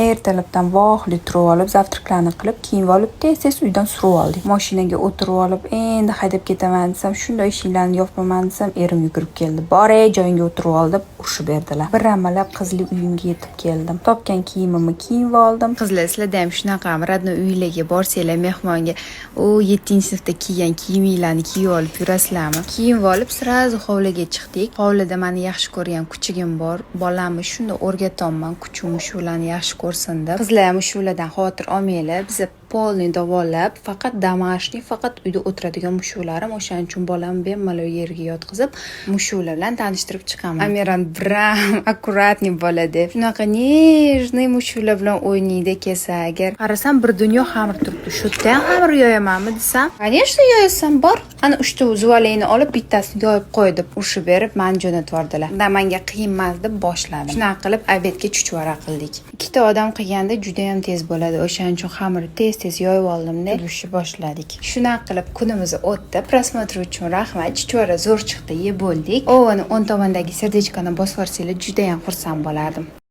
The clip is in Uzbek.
Ertalabdan vohli turib olib, zavtraqlarni qilib, kiyinib olib, tez uydan surib oldik. Mashinaga o'tirib olib, endi haydab ketaman desam, shunday eshiklarni yopaman desam, erim yugurib keldi. Bor, joyingga o'tirib ol deb urishib berdilar. Bir amalab qizli uyimga yetib keldim. Topgan kiyimimni kiyib oldim. Qizlar, sizlarda ham shunaqa radno uylarga borsanglar, mehmonga, u 7-sinfda kiygan kiyiminglarni kiyib olib yurasizlarmi? Kiyib olib, sirazi hovliga chiqdik. Hovlida meni yaxshi ko'rgan kuchugim bor. Bolamni shunda o'rgatyapman, kuchum shularni yaxshi ko'rsin deb. Qizlar ham shulardan xavotir olmanglar. Biz polni davolab, faqat damashni, faqat uyda o'tiradigan mushularim, o'shaning uchun bolamni bemalol yerga yotqizib, mushular bilan tanishtirib chiqaman. Amiran bram, akkuratniy bola deb. Shunaqa nejniy mushular bilan o'ynaydi kelsa, agar qarasam bir dunyo xamir turibdi. Shu yerda ham xamir yoyamanmi desam, "Конечно, yoyasan, bor. Ana 3 ta zuvalingni olib, bittasini yoyib qo'y" deb urishib berib, meni jo'natib yubordilar. Menga qiyin emas deb boshladim. Shunaqa qilib obedga chuchvara qildik. Ikkita odam qilganda juda ham tez bo'ladi. O'shaning uchun xamirni tez yoyib oldimda yurishni boshladik. Shunaqa qilib kunimiz o'tdi. Prosmotr uchun rahmat. Chuchvara zo'r chiqdi, yeb bo'ldik. O'ng tomondagi serdechkani bosib yuborsanglar juda ham xursand bo'lardim.